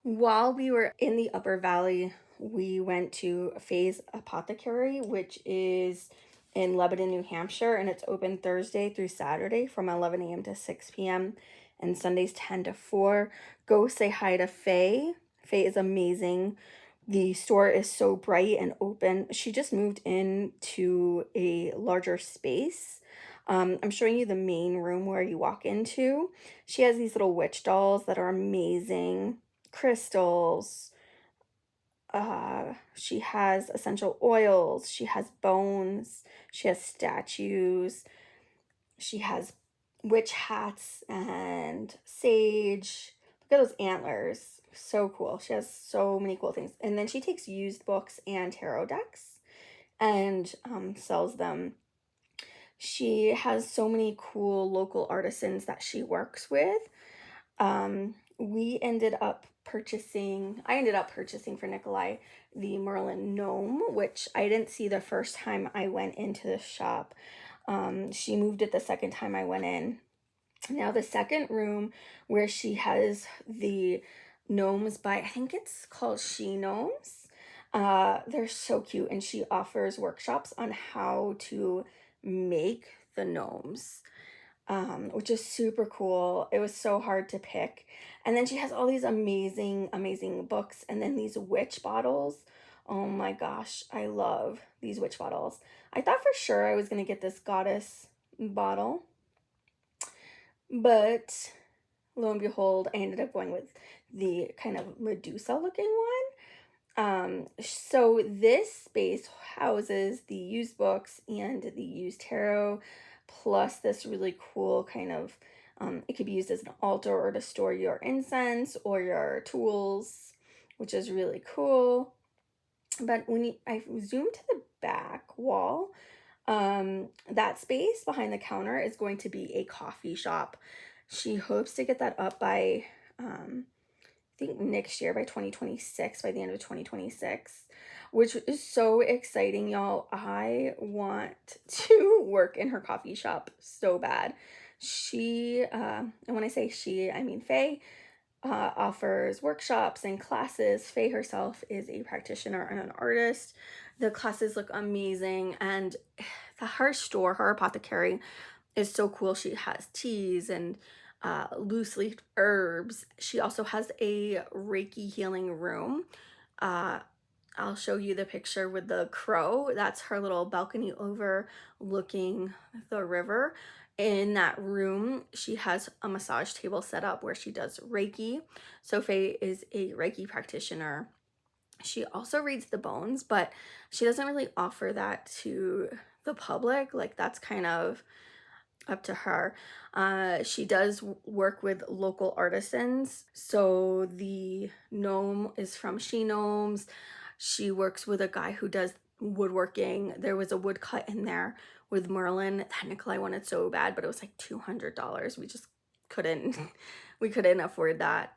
While we were in the Upper Valley, we went to Faye's Apothecary, which is in Lebanon, New Hampshire, and it's open Thursday through Saturday from 11 a.m. to 6 p.m. and Sundays 10 to 4. Go say hi to Faye. Faye is amazing. The store is so bright and open. She just moved into a larger space. I'm showing you the main room where you walk into. She has these little witch dolls that are amazing, crystals. She has essential oils. She has bones. She has statues. She has witch hats and sage. Look at those antlers. So cool. She has so many cool things. And then she takes used books and tarot decks and sells them. She has so many cool local artisans that she works with. I ended up purchasing for Nikolai the Merlin gnome, which I didn't see the first time I went into the shop. She moved it the second time I went in. Now the second room where she has the gnomes by, I think it's called She Gnomes. They're so cute, and she offers workshops on how to make the gnomes, which is super cool. It was so hard to pick. And then she has all these amazing, amazing books, and then these witch bottles. Oh my gosh, I love these witch bottles. I thought for sure I was going to get this goddess bottle, but lo and behold, I ended up going with the kind of Medusa looking one. So this space houses the used books and the used tarot, plus this really cool kind of, it could be used as an altar or to store your incense or your tools, which is really cool. But I zoom to the back wall, that space behind the counter is going to be a coffee shop. She hopes to get that up by, I think next year, by 2026, by the end of 2026, which is so exciting, y'all. I want to work in her coffee shop so bad. She, and when I say she, I mean Faye, offers workshops and classes. Faye herself is a practitioner and an artist. The classes look amazing, and her store, her apothecary, is so cool. She has teas and loose leaf herbs. She also has a Reiki healing room. I'll show you the picture with the crow. That's her little balcony overlooking the river. In that room, she has a massage table set up where she does Reiki. So Faye is a Reiki practitioner. She also reads the bones, but she doesn't really offer that to the public. Like, that's kind of up to her. She does work with local artisans. So the gnome is from She Gnomes. She works with a guy who does woodworking. There was a woodcut in there with Merlin that Nikolai wanted so bad, but it was like $200. We just couldn't we couldn't afford that.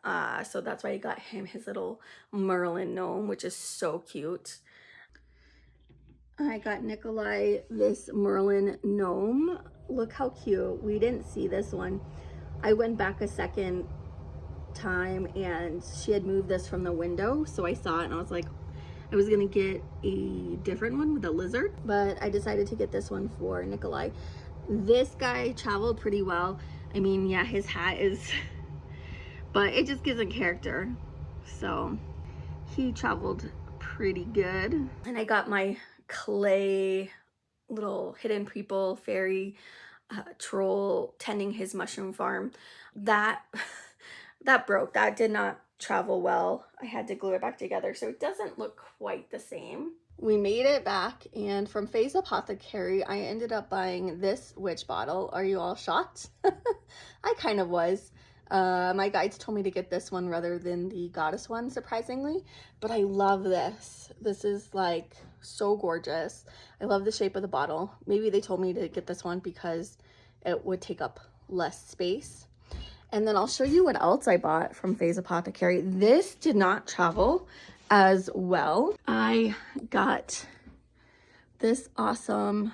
So that's why I got him his little Merlin gnome, which is so cute. I got Nikolai this Merlin gnome. Look how cute. We didn't see this one. I went back a second time and she had moved this from the window, so I saw it and I was like, I was gonna get a different one with a lizard, but I decided to get this one for Nikolai. This guy traveled pretty well. I mean, yeah, his hat is, but it just gives a character. So he traveled pretty good. And I got my clay little hidden people fairy troll tending his mushroom farm. That broke. That did not travel well. I had to glue it back together, so it doesn't look quite the same. We made it back, and from Faye's Apothecary, I ended up buying this witch bottle. Are you all shocked? I kind of was. My guides told me to get this one rather than the goddess one, surprisingly, but I love this. This is like so gorgeous. I love the shape of the bottle. Maybe they told me to get this one because it would take up less space. And then I'll show you what else I bought from Faye's Apothecary. This did not travel as well. I got this awesome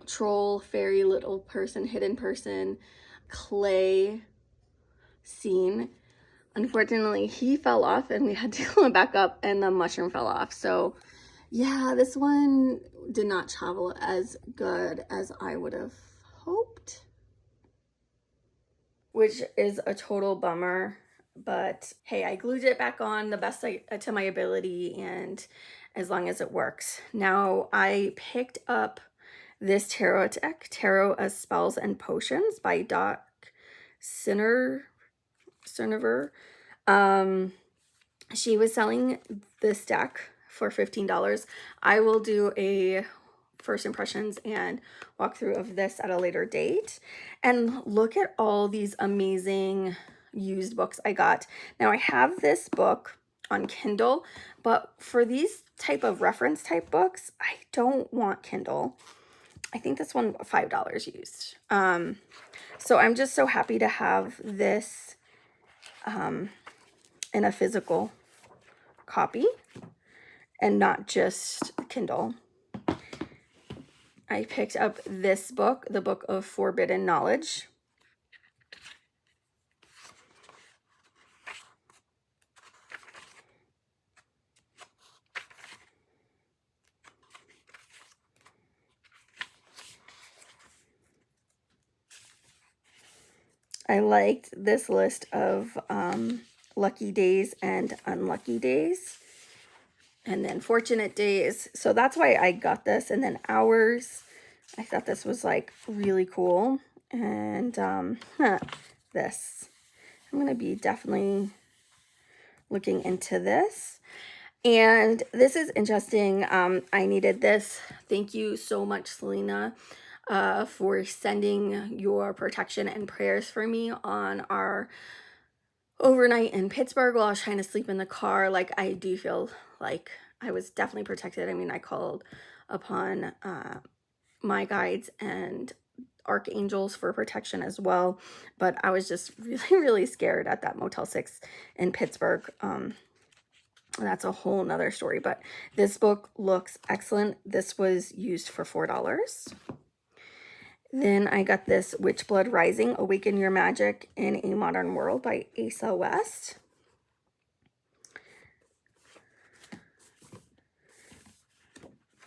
troll, fairy, little person, hidden person, clay scene. unfortunately, he fell off and we had to glue him back up and the mushroom fell off. So yeah, this one did not travel as good as I would have hoped, which is a total bummer. But hey, I glued it back on the best to my ability, and as long as it works. Now I picked up this tarot deck, Tarot as Spells and Potions by Doc Cerniver. She was selling this deck for $15. I will do a first impressions and walkthrough of this at a later date. And look at all these amazing used books I got. Now I have this book on Kindle, but for these type of reference type books, I don't want Kindle. I think this one $5 used. So I'm just so happy to have this in a physical copy and not just Kindle. I picked up this book, the Book of Forbidden Knowledge. I liked this list of lucky days and unlucky days, and then fortunate days. So that's why I got this. And then hours, I thought this was like really cool. And this, I'm going to be definitely looking into this. And this is interesting. I needed this. Thank you so much, Selena, for sending your protection and prayers for me on our overnight in Pittsburgh while I was trying to sleep in the car. Like, I do feel like I was definitely protected. I mean, I called upon my guides and archangels for protection as well, but I was just really, really scared at that Motel 6 in Pittsburgh. That's a whole nother story, but this book looks excellent. This was used for $4. Then I got this Witch Blood Rising, Awaken Your Magic in a Modern World by Asa West.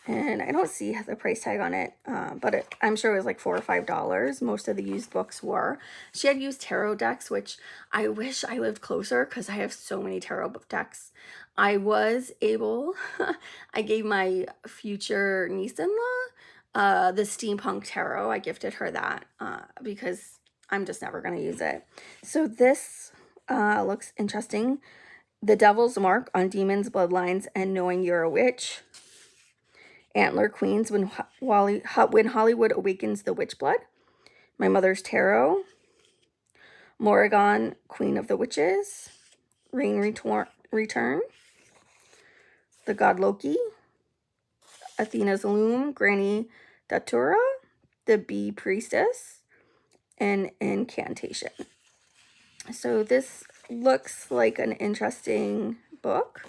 And I don't see the price tag on it, but I'm sure it was like $4 or $5. Most of the used books were. She had used tarot decks, which I wish I lived closer because I have so many tarot book decks. I was able, I gave my future niece-in-law the Steampunk Tarot. I gifted her that because I'm just never going to use it. So this looks interesting. The Devil's Mark on Demons, Bloodlines, and Knowing You're a Witch. Antler Queens, when Hollywood Awakens the Witch Blood. My Mother's Tarot. Morrigan, Queen of the Witches. Rain Return. The God Loki. Athena's Loom, Granny Datura. The Bee Priestess. And Incantation. So this looks like an interesting book.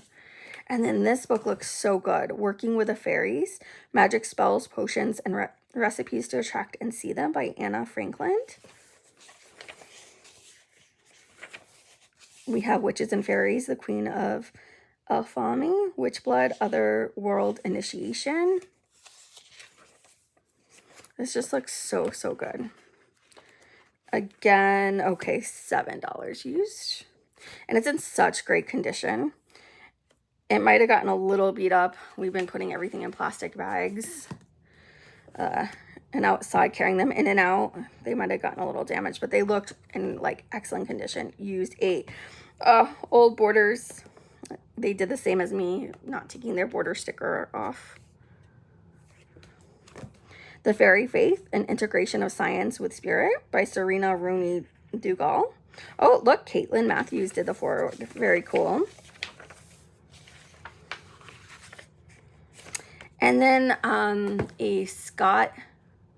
And then this book looks so good. Working with the Fairies, Magic Spells, Potions, and Recipes to Attract and See Them by Anna Franklin. We have Witches and Fairies, the Queen of Alfami, Witch Blood, Other World Initiation. This just looks so, so good. Again, okay, $7 used. And it's in such great condition. It might have gotten a little beat up. We've been putting everything in plastic bags and outside, carrying them in and out. They might have gotten a little damaged, but they looked in like excellent condition. Used 8 old borders. They did the same as me, not taking their border sticker off. The Fairy Faith, an Integration of Science with Spirit by Serena Rooney Dougal. Oh, look, Caitlin Matthews did the foreword. Very cool. And then a Scott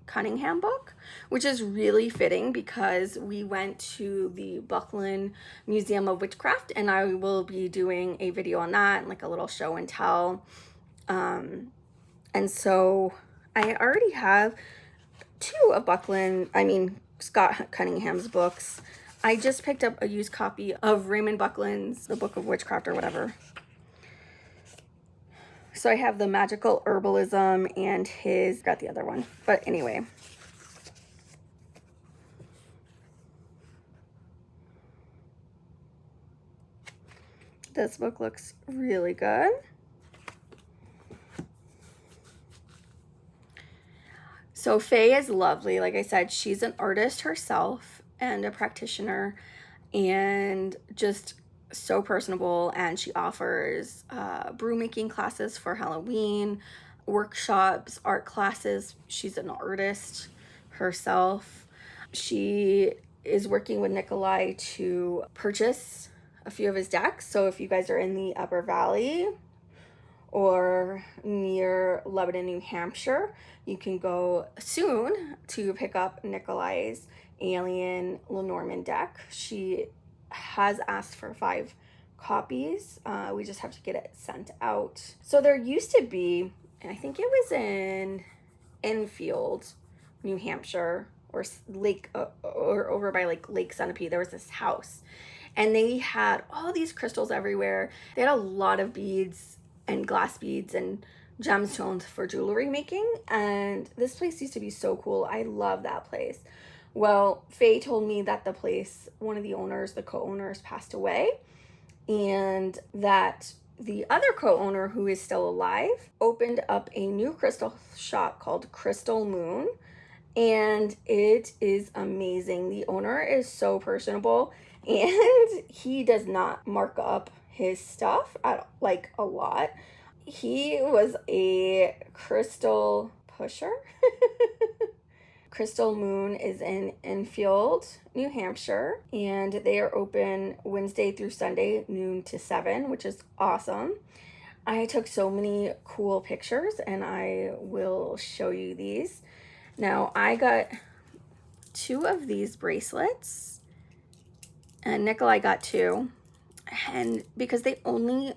Cunningham book, which is really fitting because we went to the Buckland Museum of Witchcraft, and I will be doing a video on that and like a little show and tell. And so I already have 2 of Scott Cunningham's books. I just picked up a used copy of Raymond Buckland's The Book of Witchcraft or whatever. So I have the Magical Herbalism and his, got the other one. But anyway. This book looks really good. So Faye is lovely. Like I said, she's an artist herself and a practitioner and just so personable. And she offers brew making classes for Halloween, workshops, art classes. She's an artist herself. She is working with Nikolai to purchase a few of his decks. So if you guys are in the Upper Valley or near Lebanon, New Hampshire, you can go soon to pick up Nikolai's Alien Lenormand deck. She has asked for 5 copies. We just have to get it sent out. So there used to be, and I think it was in Enfield, New Hampshire, or Lake, or over by like Lake Sunapee, there was this house. And they had all these crystals everywhere. They had a lot of beads and glass beads and gemstones for jewelry making. And this place used to be so cool. I love that place. Well, Faye told me that the place, one of the owners, the co-owners, passed away. And that the other co-owner, who is still alive, opened up a new crystal shop called Crystal Moon. And it is amazing. The owner is so personable. And he does not mark up his stuff at like a lot. He was a crystal pusher. Crystal Moon is in Enfield, New Hampshire, and they are open Wednesday through Sunday, noon to 7, which is awesome. I took so many cool pictures, and I will show you these. Now, I got 2 of these bracelets, and Nikolai got 2, and because they only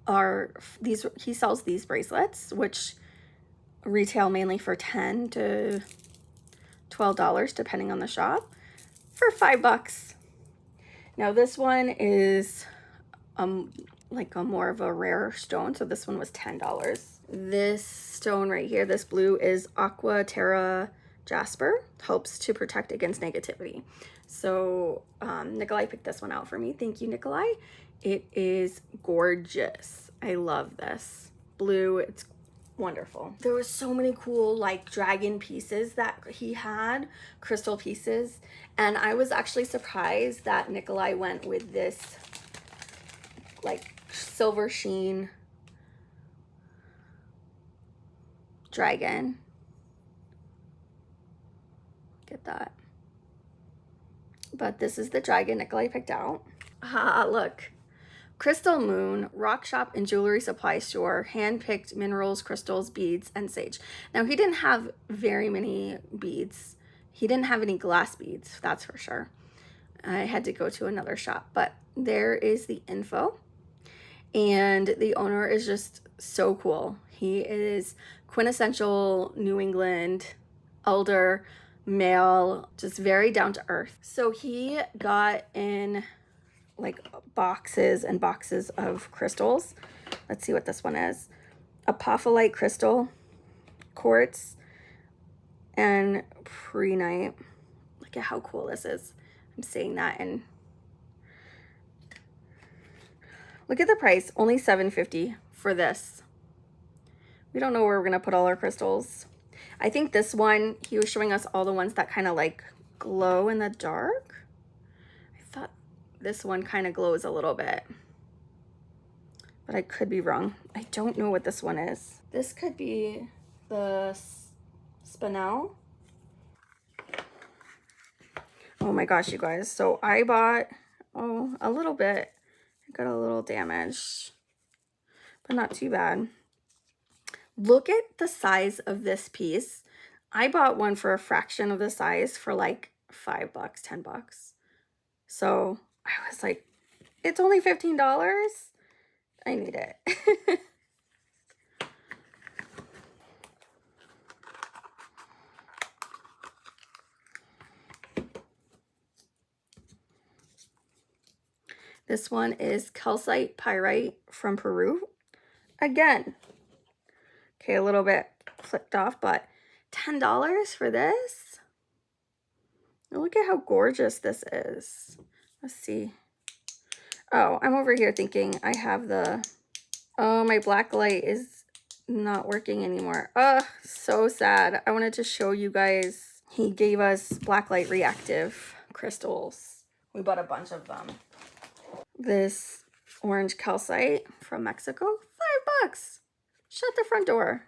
are these, he sells these bracelets, which retail mainly for $10 to $12 depending on the shop, for $5. Now this one is like a more of a rare stone, so this one was $10. This stone right here, this blue, is Aqua Terra Jasper, helps to protect against negativity. So Nikolai picked this one out for me. Thank you, Nikolai. It is gorgeous. I love this blue. It's wonderful. There was so many cool like dragon pieces that he had, crystal pieces, and I was actually surprised that Nikolai went with this like silver sheen dragon. Get that. But this is the dragon Nikolai picked out. Ah, look. Crystal Moon, rock shop and jewelry supply store, hand-picked minerals, crystals, beads, and sage. Now, he didn't have very many beads. He didn't have any glass beads, that's for sure. I had to go to another shop, but there is the info. And the owner is just so cool. He is quintessential New England, elder, male, just very down to earth. So he got in like boxes and boxes of crystals. Let's see what this one is. Apophyllite crystal, quartz, and prehnite. Look at how cool this is. I'm saying that, and look at the price, only $7.50 for this. We don't know where we're gonna put all our crystals. I think this one, he was showing us all the ones that kind of like glow in the dark. I thought this one kind of glows a little bit, but I could be wrong. I don't know what this one is. This could be the spinel. Oh my gosh, you guys. So I bought, a little bit. I got a little damaged, but not too bad. Look at the size of this piece. I bought one for a fraction of the size for like $5, $10. So I was like, it's only $15. I need it. This one is calcite pyrite from Peru. Again, okay, a little bit flicked off, but $10 for this? Look at how gorgeous this is. Let's see. Oh, I'm over here thinking I have the, oh, my black light is not working anymore. Ugh, so sad. I wanted to show you guys. He gave us blacklight reactive crystals. We bought a bunch of them. This orange calcite from Mexico, $5. Shut the front door.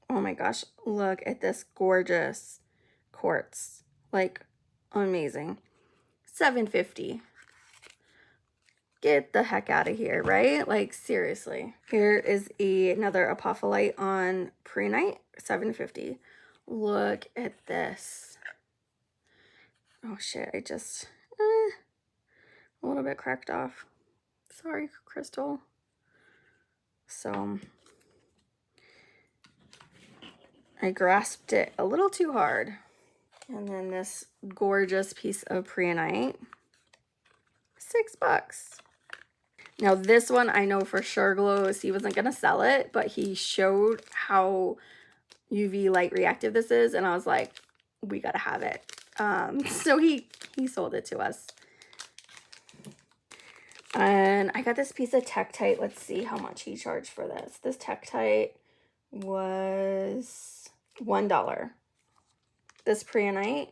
Oh my gosh, look at this gorgeous quartz. Like, amazing. $7.50. Get the heck out of here, right? Like, seriously. Here is another apophyllite on prehnite, $7.50. Look at this. Oh shit, I just a little bit cracked off. Sorry, crystal. So I grasped it a little too hard. And then this gorgeous piece of prehnite, $6. Now this one I know for sure glows. He wasn't gonna sell it, but he showed how UV light reactive this is, and I was like, we gotta have it. So he sold it to us. And I got this piece of Tektite. Let's see how much he charged for this. This Tektite was $1. This prehnite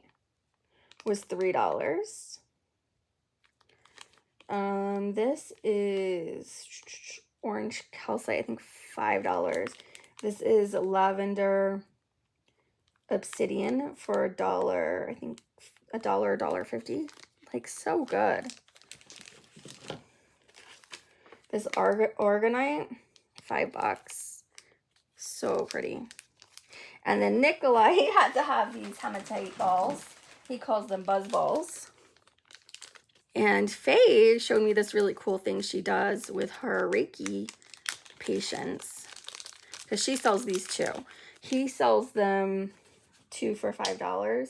was $3. This is orange calcite, I think $5. This is lavender obsidian for $1, I think $1, $1.50. Like, so good. This organite, $5. So pretty. And then Nikolai had to have these hematite balls. He calls them buzz balls. And Faye showed me this really cool thing she does with her Reiki patients, because she sells these too. He sells them 2 for $5.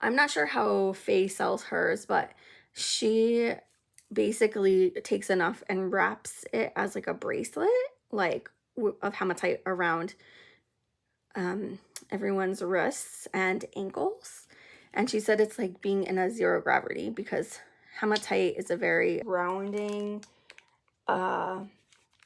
I'm not sure how Faye sells hers, but she basically takes enough and wraps it as like a bracelet, like of hematite around everyone's wrists and ankles. And she said it's like being in a zero gravity, because hematite is a very grounding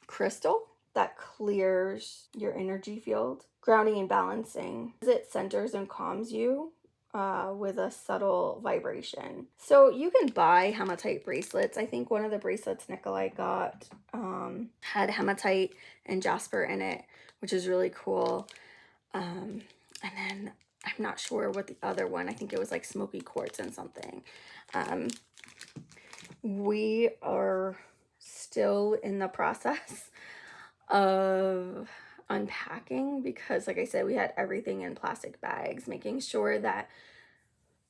crystal that clears your energy field. Grounding and balancing. It centers and calms you with a subtle vibration. So you can buy hematite bracelets. I think one of the bracelets Nikolai got had hematite and jasper in it, which is really cool. And then I'm not sure what the other one, I think it was like smoky quartz and something. We are still in the process of unpacking, because like I said, we had everything in plastic bags, making sure that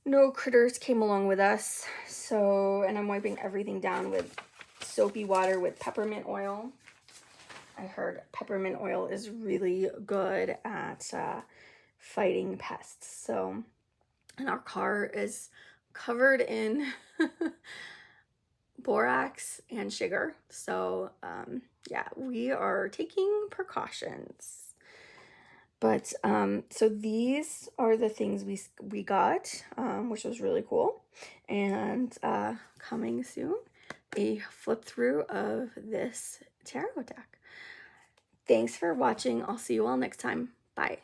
no critters came along with us. So, and I'm wiping everything down with soapy water with peppermint oil. I heard peppermint oil is really good at fighting pests. So, and our car is covered in borax and sugar. So yeah, we are taking precautions. But so these are the things we got, which was really cool. And coming soon, a flip through of this tarot deck. Thanks for watching. I'll see you all next time. Bye.